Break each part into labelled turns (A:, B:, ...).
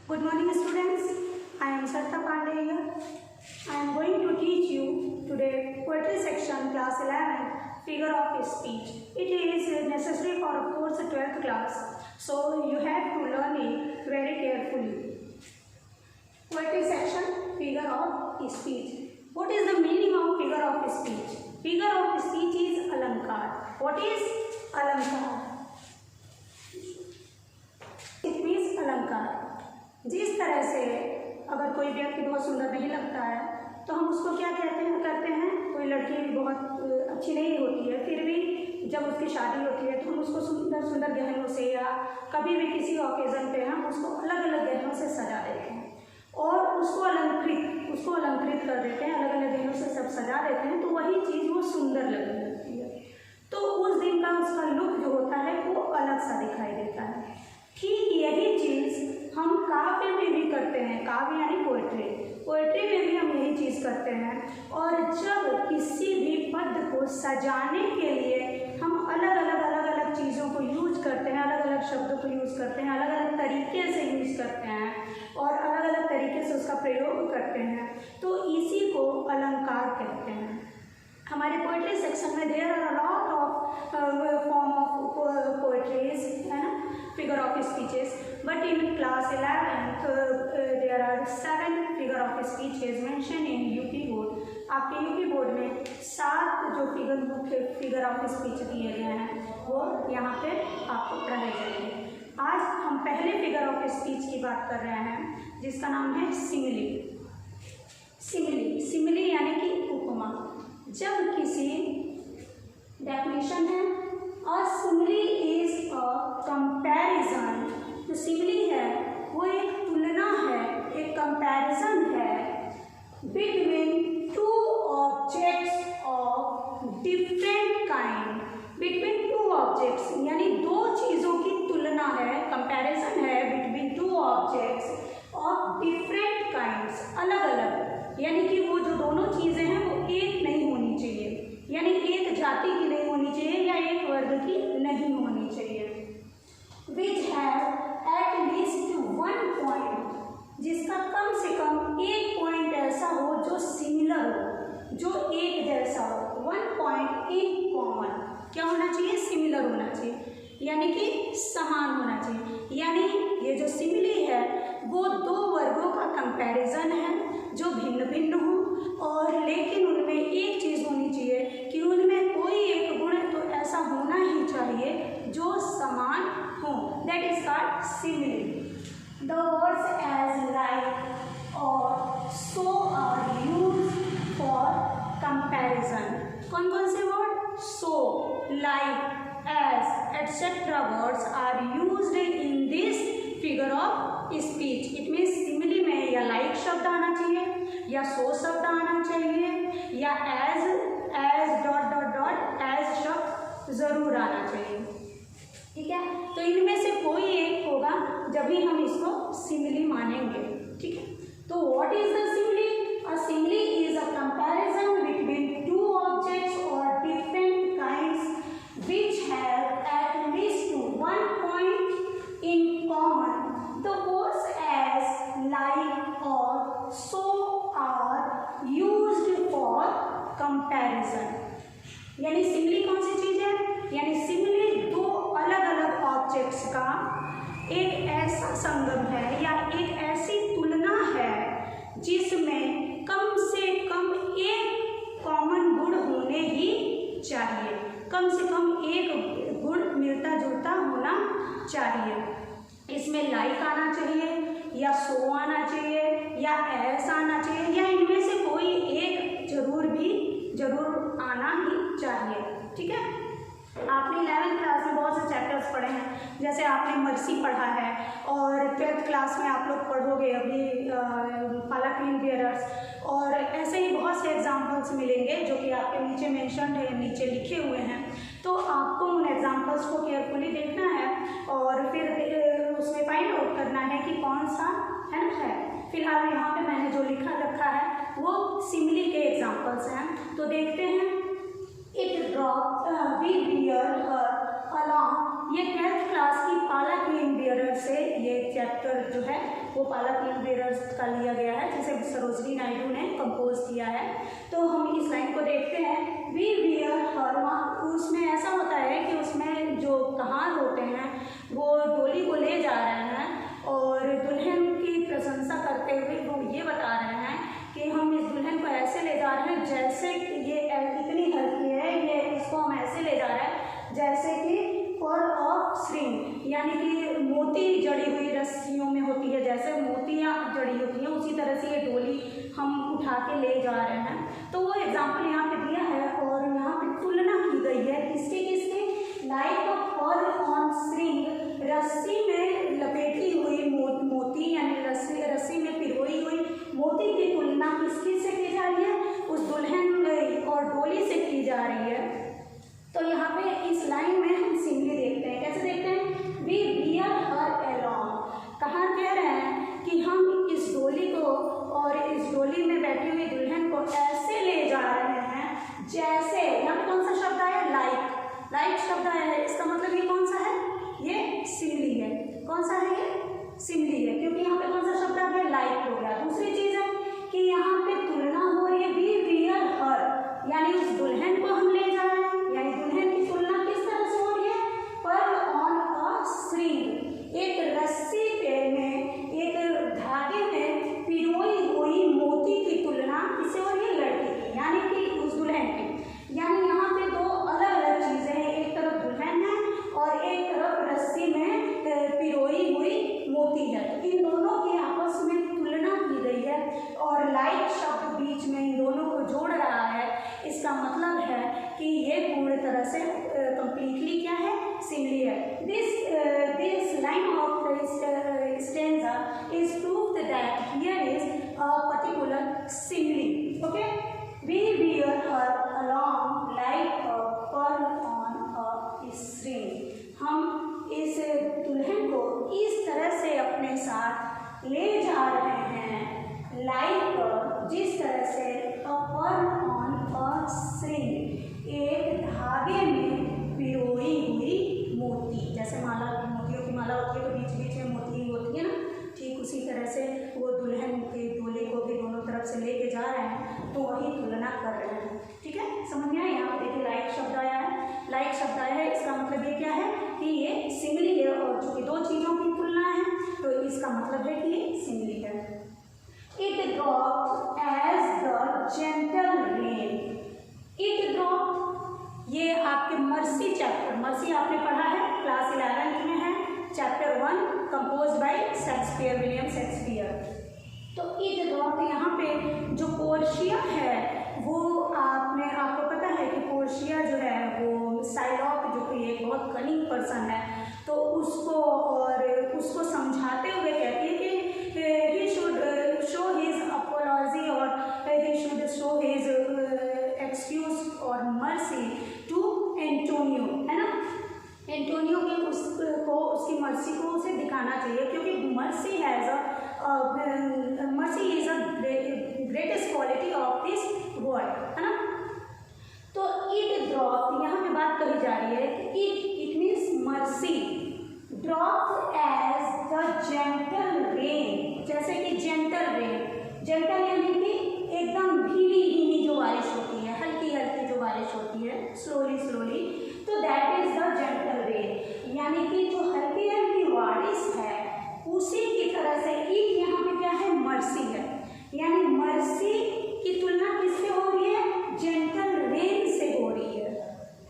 A: Good morning students, I am Sarita Pandey here. I am going to teach you today poetry section class 11 figure of speech. It is necessary for of course 12th class, so you have to learn it very carefully. Poetry section figure of speech. What is the meaning of figure of speech? Figure of speech is alankar. What is alankar? It means अलंकार. जिस तरह से अगर कोई व्यक्ति बहुत सुंदर नहीं लगता है तो हम उसको क्या करते हैं कोई लड़की बहुत अच्छी नहीं होती है, फिर भी जब उसकी शादी होती है तो हम उसको सुंदर सुंदर गहनों से या कभी भी किसी ओकेज़न पे हम उसको अलग अलग गहनों से सजा देते हैं और उसको अलंकृत कर देते हैं, अलग अलग गहनों से सब सजा देते हैं, तो वही चीज़ वो सुंदर लगने लगती है। तो उस दिन का उसका लुक जो होता है वो अलग सा दिखाई देता है। ठीक यही चीज़ हम काव्य में भी करते हैं। काव्य यानी पोएट्री में भी हम यही चीज़ करते हैं। और जब किसी भी पद को सजाने के लिए हम अलग अलग चीज़ों को यूज करते हैं, अलग अलग शब्दों को यूज़ करते हैं, अलग अलग तरीके से यूज़ करते हैं और अलग अलग तरीके से उसका प्रयोग करते हैं, तो इसी को अलंकार कहते हैं। हमारे पोएट्री सेक्शन में there are lot of form of poetries, है ना, figure of speeches, but in class 11th there are 7 figure of speech is mentioned in UP board. आपके UP बोर्ड में 7 जो मुख्य फिगर ऑफ स्पीच दिए गए हैं वो यहाँ पे आपको पढ़ाए जाएंगे। आज हम पहले फिगर ऑफ स्पीच की बात कर रहे हैं जिसका नाम है सिमिली। सिमिली यानी कि उपमा। जब किसी डेफिनेशन है और सिमिली इज अ कंपैरिजन, जो सिमिली है वो एक तुलना है, एक कंपैरिजन है between two objects of different kind. Between two objects यानी दो चीज़ों की तुलना है, कंपैरिजन है between two objects of different kinds, अलग अलग, यानी कि वो जो दोनों चीज़ें हैं वो एक नहीं होनी चाहिए, यानी एक जाति की नहीं होनी चाहिए या एक वर्ग की नहीं होनी चाहिए। Which have at least one point, जिसका कम से कम एक पॉइंट ऐसा हो जो सिमिलर हो, जो एक जैसा हो। वन पॉइंट इन कॉमन क्या होना चाहिए? सिमिलर होना चाहिए, यानी कि समान होना चाहिए। यानी ये जो सिमिली है वो दो वर्गों का कंपैरिजन है जो भिन्न भिन्न हो, और लेकिन उनमें एक चीज़ होनी चाहिए कि उनमें कोई एक गुण तो ऐसा होना ही चाहिए जो समान हो। That is called simile. The words as like और so are used for comparison. कौन कौन से word? So, like, as etcetera words are used in this figure of speech. It means simile में या लाइक शब्द आना चाहिए या सो शब्द आना चाहिए या as dot dot dot as शब्द जरूर आना चाहिए। ठीक है, तो इनमें से कोई एक होगा जब भी हम इसको सिमिली मानेंगे। ठीक है, तो what is the simile? A simile is a comparison between two objects और different kinds which have at least one point in common. The words as like और so are used for comparison. यानी simile कौन सी चीज है? यानी simile दो अलग अलग ऑब्जेक्ट्स का एक ऐसा संगम है या एक ऐसी तुलना है जिसमें कम से कम एक कॉमन गुण होने ही चाहिए, कम से कम एक गुण मिलता जुलता होना चाहिए। इसमें लाइक आना चाहिए या सो आना चाहिए या एस आना चाहिए या इनमें से कोई एक जरूर आना ही चाहिए। ठीक है, आपने 11th क्लास में बहुत से चैप्टर्स पढ़े हैं, जैसे आपने मर्सी पढ़ा है और 12th क्लास में आप लोग पढ़ोगे अभी पालाक्वीन बियरर्स, और ऐसे ही बहुत से एग्जाम्पल्स मिलेंगे जो कि आपके नीचे मेंशन है, नीचे लिखे हुए हैं। तो आपको उन एग्जाम्पल्स को केयरफुली देखना है और फिर उसमें फाइंड आउट करना है कि कौन सा है। फिलहाल यहाँ पे मैंने जो लिखा रखा है वो सिमिली के एग्जाम्पल्स हैं, तो देखते हैं। It dropped, we bear her along, ये 12th क्लास की पाला क्वीन बेयरर से ये चैप्टर जो है वो पाला क्वीन बेयरर का लिया गया है, जिसे सरोजनी नायडू ने कंपोज किया है। तो हम इस लाइन को देखते हैं, वी वियर हर, उसमें ऐसा होता है कि उसमें जो कहार होते हैं वो डोली को ले जा रहे हैं और दुल्हन की प्रशंसा करते हुए वो ये बता रहे हैं कि हम इस दुल्हन को ऐसे ले जा रहे हैं जैसे ये इतनी हल्की है, ये इसको हम ऐसे ले जा रहे हैं जैसे कि फॉर ऑफ स्ट्रिंग, यानी कि मोती जड़ी हुई रस्सियों में होती है, जैसे मोतियाँ जड़ी होती हैं उसी तरह से ये डोली हम उठा के ले जा रहे हैं। तो वो एग्जाम्पल यहाँ पे दिया है और यहाँ पे तुलना की गई है किसकी किसकी, लाइक फॉर ऑन स्ट्रिंग, रस्सी में लपेटी हुई मोती यानी रस्सी में पिरोई हुई मोती की तुलना किसकी से की जा रही है, उस दुल्हन और डोली से की जा रही है। तो यहाँ पे इस लाइन में हम सिमिली देखते हैं, कैसे देखते हैं, वी वियर हर अलॉन्ग, कहाँ कह रहे हैं कि हम इस डोली को और इस डोली में बैठी हुई दुल्हन को ऐसे ले जा रहे हैं जैसे, यहाँ पे कौन सा शब्द आया, लाइक, लाइक शब्द आया है, इसका मतलब ये कौन सा है, ये सिमिली है। कौन सा है, ये सिमिली है, क्योंकि यहाँ पे कौन सा शब्द आ गया, लाइक हो गया। दूसरी चीज है कि यहाँ पे तुलना हो रही है, वी वियर हर, यानी उस दुल्हन को हम ले जा रहे हैं, यानी दुल्हन की तुलना किस तरह से हो रही है, पर ऑन अ स्ट्रिंग, एक रस्सी पे में, एक धागे में पिरोई हुई मोती की तुलना किससे हो रही है, लड़की की, यानी कि उस दुल्हन की। यानी यहाँ पे दो अलग अलग चीजें हैं, एक तरफ दुल्हन है और एक तरफ रस्सी में पिरोई हुई मोती है, तो इन दोनों की आपस में तुलना की गई है और लाइक शब्द बीच में इन दोनों को जोड़ रहा है। इसका मतलब है कि ये पूर्ण तरह से कंप्लीटली क्या है, सिमिली है। This line of stanza is proof that here is a particular simile. Okay, we wear her along like a pearl on a string, हम इस दुल्हन को इस तरह से अपने साथ ले जा रहे हैं, लाइक जिस तरह से अ पर्ल ऑन अ स्ट्रिंग, एक धागे में पिरोई हुई मोती, जैसे माला, मोतियों की माला होती है तो बीच बीच में मोती होती है ना, ठीक उसी तरह से वो दुल्हन के डोले को भी दोनों तरफ से लेके जा रहे हैं, तो वही तुलना कर रहे हैं। ठीक है, समझ में आया। यहाँ देखिए लाइक शब्द आया है, लाइक शब्द आया है, इसका मतलब ये क्या है कि ये सिमिली है, और चूंकि दो चीजों की तुलना है तो इसका मतलब है कि ये सिमिली है। It dropped as the gentle rain, it dropped, ये आपके मर्सी चैप्टर, मर्सी आपने पढ़ा है क्लास 11th में है, chapter 1 compose bye Shakespeare, William Shakespeare. तो इट ड्रॉप्ड, यहाँ पे जो पोर्शिया है वो आपको पता है कि पोर्शिया जो है वो साइलॉक जो कि एक बहुत कनिंग पर्सन है, तो उसको समझाते हुए कहती है कि he should show his apology और he should show his excuse और mercy to Antonio, है ना, एंटोनियो के उसकी मर्सी को उसे दिखाना चाहिए, क्योंकि mercy is a greatest quality of this world, है ना। तो इट ड्रॉप, यहाँ पे बात कही जा रही है कि it means mercy drop as the gentle rain, जैसे कि जेंटल रेन, जेंटल यानी कि एकदम धीमी धीमी जो बारिश होती है, हल्की हल्की जो बारिश होती है, स्लोली स्लोली, तो that is the gentle rain, यानी कि जो हल्की हल्की बारिश है उसी की तरह से एक यहाँ पे क्या है, मर्सी है, यानी मर्सी की तुलना किससे हो रही है, जेंटल रेन से हो रही है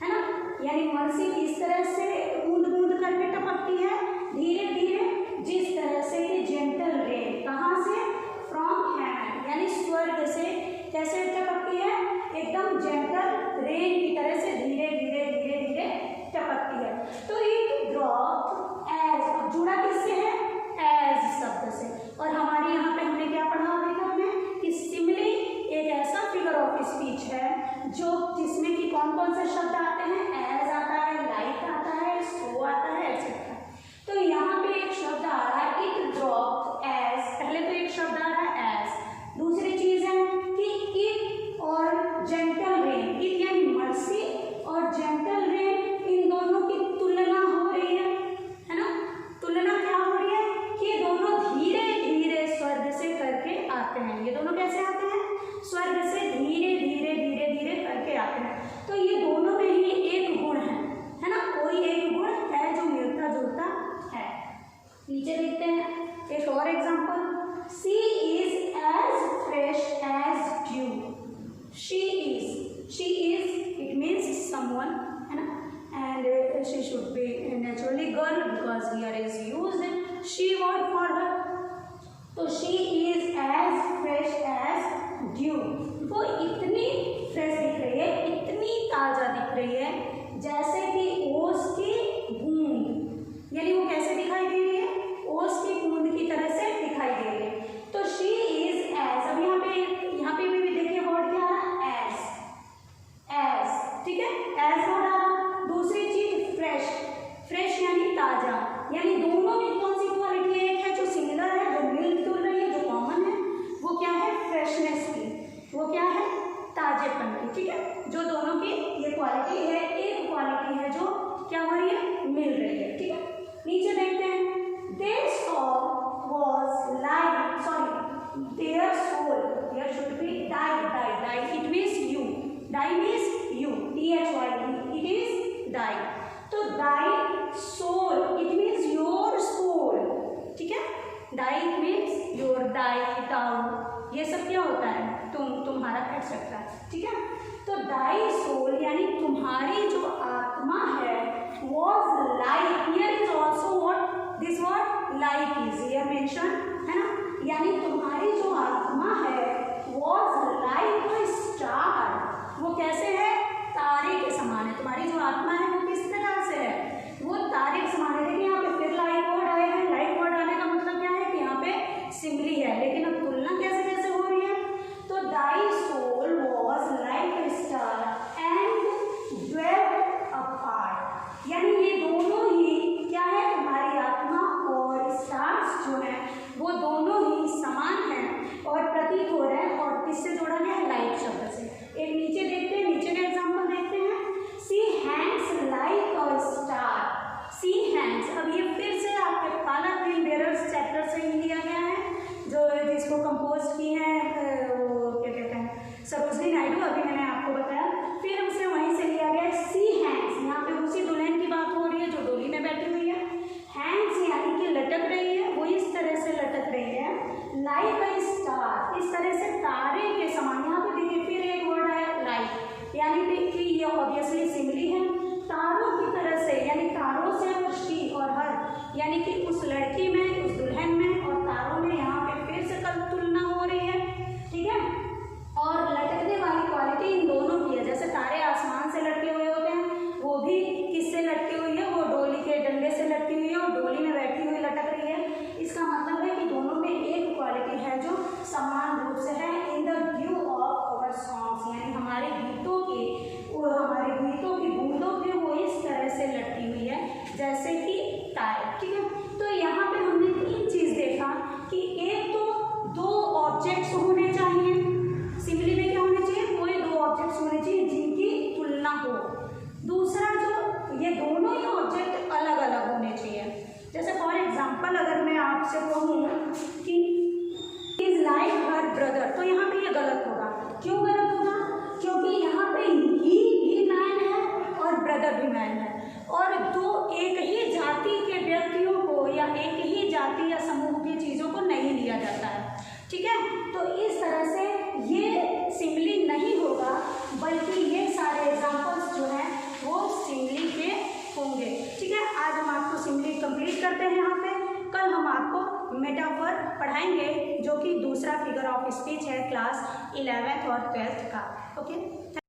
A: ना, यानी मर्सी इस तरह से बूंद बूंद करके टपकती है धीरे धीरे, जिस तरह से ये जेंटल रेन कहाँ से, फ्रॉम हेवन, यानी स्वर्ग से कैसे टपकती है, एकदम जेंटल रेन की तरह से धीरे धीरे धीरे धीरे टपकती है। तो इट ड्रॉप आते हैं। ये दोनों कैसे आते हैं? स्वर्ग से धीरे धीरे धीरे धीरे करके आते हैं। तो ये दोनों में ही एक गुण है ना, कोई एक गुण है जो मिलता जुलता है। नीचे देखते हैं एक और example, she is as fresh as dew. She is it means someone, है ना, and she should be naturally girl because here is used she word for her. तो she is as fresh as dew, वो इतनी fresh दिख रही है, इतनी ताज़ा दिख रही है जैसे कि ओस की बूंद, यानी वो कैसे दिखाई दे रही है? ओस की बूंद की तरह से दिखाई दे रही है। तो she is as, अब यहाँ पे भी देखिए वर्ड क्या आ रहा है? as, ठीक है, as वर्ड आ रहा। दूसरी चीज फ्रेश यानी ताजा, यानी दोनों में कौन सी क्वालिटी है? एक है जो सिमिलर है, जो मिलजुल रही है, जो कॉमन है, वो क्या है? फ्रेशनेस की, वो क्या है? ताजेपन की, ठीक है। जो दोनों की ये क्वालिटी है, एक क्वालिटी है जो क्या हो रही है? मिल रही है, ठीक है। नीचे देखते हैं, their soul was like, sorry, their soul, there should be die, it means you, die means you, THY, it is die. तो thy soul, it means your soul, ठीक है। thy it means your, thy, thou, ये सब क्या होता है? तुम्हारा etcetera, ठीक है। तो thy soul यानी तुम्हारी जो आत्मा है was like, here is also what this word like is here mentioned, है ना, यानी तुम्हारी जो आत्मा है was like a star, वो कैसे है? तारे के समान है। तुम्हारी जो आत्मा है वो किस तरह से है? वो तारे के समान है। देखिए यहाँ पे फिर लाइक वर्ड आए हैं। लाइक वर्ड आने का मतलब क्या है कि यहाँ पे सिमिली है, लेकिन अब तुलना कैसे कैसे हो रही है? तो thy soul was like a star and dwelt apart, यानी ये दोनों ही क्या है? तुम्हारी आत्मा और स्टार्स जो है वो दोनों ही समान हैं और प्रतीत हो रहे हैं, और किससे जोड़ा गया है? लाइक शब्द से। एक नीचे देखते हैं, नीचे का एग्जाम्पल देखते हैं, see hands like a star, see hands. अब ये फिर से आपके पाला ट्विन बेरर्स चैप्टर से ही लिया गया है, जो जिसको कंपोज की है वो क्या कहते हैं? सरोजनी नायडू, अभी मैंने आपको बताया। फिर उसे वहीं से लिया गया है सी हैंड्स। यहाँ पे उसी दुल्हन की बात हो रही है जो डोली में बैठी हुई है। हैंड्स यानी कि लटक रही है, वो इस तरह से लटक रही है, लाइक अ स्टार, इस तरह से तारे के समान। यहाँ पे देखिए फिर एक वर्ड आया लाइक, यानी कि ये ऑब्वियसली सिमिली है, तारों की तरह से, यानी तारों से और शी और हर, यानी कि उस लड़की में, उस दुल्हन में और तारों में यहाँ पे फिर से कल तुलना हो रही है, ठीक है। और लटकने वाली क्वालिटी इन दोनों की है। जैसे तारे आसमान से लटके हुए होते हैं, वो भी किससे लटकी हुई है? वो डोली के डंडे से लटकी हुई है और डोली में बैठी हुई लटक रही है। इसका मतलब है कि दोनों में एक क्वालिटी है जो समान रूप से है। In the dew of our songs, यानी हमारे गीतों की बूंदों पे वो इस तरह से लटकी हुई है जैसे कि तारे, ठीक है। तो यहाँ पे हमने तीन चीज देखा कि एक तो दो ऑब्जेक्ट्स होने चाहिए, सिमिली में क्या होने चाहिए? कोई दो ऑब्जेक्ट्स होने चाहिए जिनकी तुलना हो। दूसरा जो ये दोनों ही ऑब्जेक्ट अलग अलग होने चाहिए। जैसे फॉर एग्जाम्पल अगर मैं आपसे कहूँ कि इज लाइक हर ब्रदर, तो यहाँ पे ये गलत होगा। क्यों गलत होगा? क्योंकि यहाँ पे ही भी मैन है और ब्रदर भी मैन है, और दो एक ही जाति के व्यक्तियों को या एक ही जाति या समूह की चीज़ों को नहीं लिया जाता है, ठीक है। तो इस तरह से ये सिमिली नहीं होगा, बल्कि ये सारे एग्जाम्पल्स जो हैं वो सिमिली के होंगे, ठीक है। आज हम आपको सिमिली कंप्लीट करते हैं यहाँ पे। कल हम आपको मेटाफर पढ़ाएंगे जो कि दूसरा फिगर ऑफ स्पीच है क्लास 11th और 12th का, ओके।